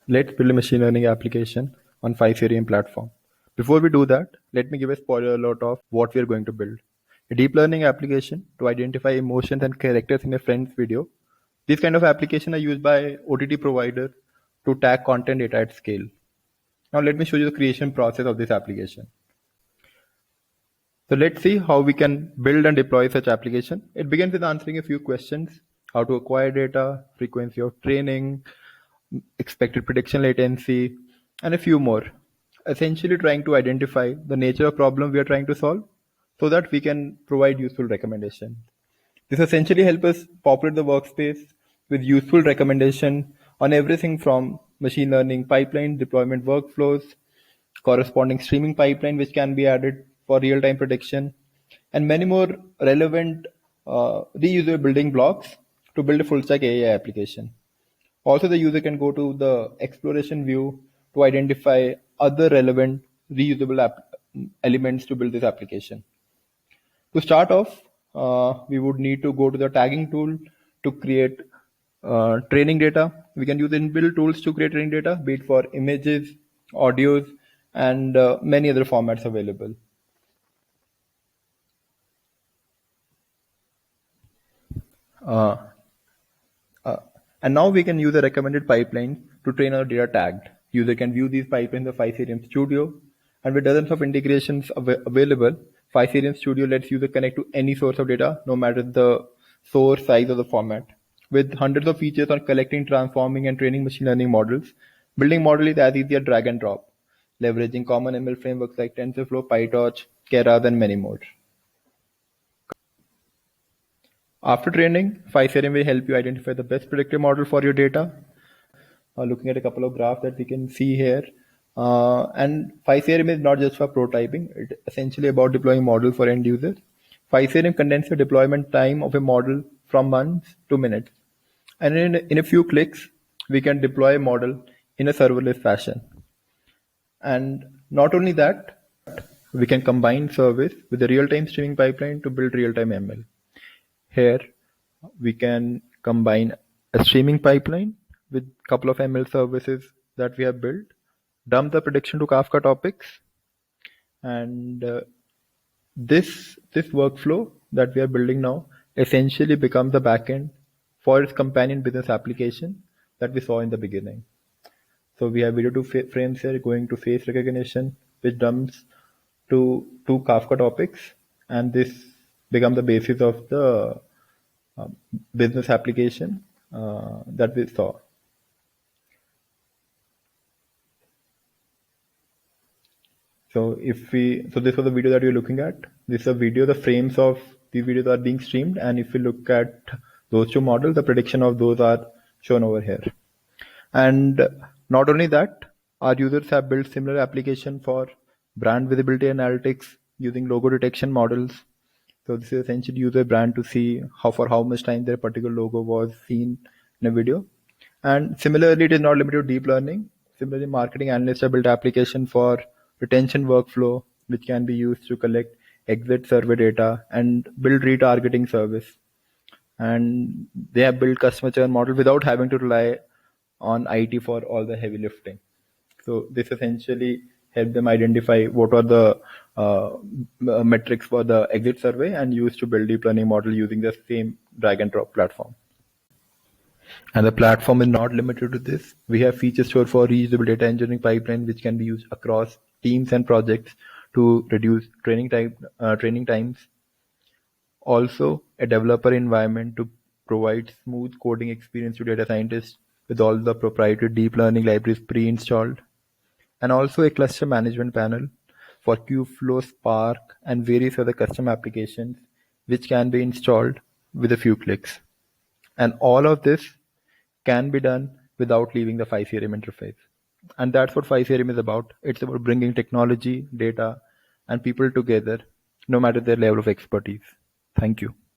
Let's build a machine learning application on 5Seriem platform. Before we do that, let me give a spoiler alert of what we are going to build. A deep learning application to identify emotions and characters in a friend's video. These kind of applications are used by OTT providers to tag content data at scale. Now let me show you the creation process of this application. So let's see how we can build and deploy such application. It begins with answering a few questions: how to acquire data, frequency of training, expected prediction latency, and a few more. Essentially trying to identify the nature of problem we are trying to solve so that we can provide useful recommendation. This essentially helps us populate the workspace with useful recommendation on everything from machine learning pipeline, deployment workflows, corresponding streaming pipeline which can be added for real-time prediction, and many more relevant reusable building blocks to build a full-stack AI application. Also, the user can go to the exploration view to identify other relevant reusable elements to build this application. To start off, we would need to go to the tagging tool to create training data. We can use inbuilt tools to create training data, be it for images, audios, and many other formats available. And now we can use a recommended pipeline to train our data tagged. User can view these pipelines in the 5Seriem Studio, and with dozens of integrations available, 5Seriem Studio lets user connect to any source of data, no matter the source, size, or the format. With hundreds of features on collecting, transforming, and training machine learning models, building model is as easy as drag and drop, leveraging common ML frameworks like TensorFlow, PyTorch, Keras, and many more. After training, 5Seriem will help you identify the best predictive model for your data. Looking at a couple of graphs that we can see here. And 5Seriem is not just for prototyping, it's essentially about deploying models for end users. 5Seriem condenses the deployment time of a model from months to minutes. And in a few clicks, we can deploy a model in a serverless fashion. And not only that, we can combine service with a real-time streaming pipeline to build real-time ML. Here, we can combine a streaming pipeline with a couple of ML services that we have built, dump the prediction to Kafka topics, and this workflow that we are building now essentially becomes the backend for its companion business application that we saw in the beginning. So we have video to frames here going to face recognition, which dumps to two Kafka topics, and this becomes the basis of the business application that we saw. So this was the video that you're looking at. This is a video, the frames of the videos are being streamed, and if you look at those two models, the prediction of those are shown over here. And not only that, our users have built similar application for brand visibility analytics using logo detection models. So this is essentially use a brand to see for how much time their particular logo was seen in a video. And similarly, it is not limited to deep learning. Similarly, marketing analysts have built application for retention workflow, which can be used to collect exit survey data and build retargeting service. And they have built customer churn model without having to rely on IT for all the heavy lifting. So this essentially help them identify what are the metrics for the exit survey and use to build deep learning model using the same drag and drop platform. And the platform is not limited to this. We have features stored for reusable data engineering pipeline, which can be used across teams and projects to reduce training times. Also, a developer environment to provide smooth coding experience to data scientists with all the proprietary deep learning libraries pre-installed. And also a cluster management panel for Kubeflow, Spark, and various other custom applications which can be installed with a few clicks. And all of this can be done without leaving the 5Seriem interface. And that's what 5Seriem is about. It's about bringing technology, data, and people together, no matter their level of expertise. Thank you.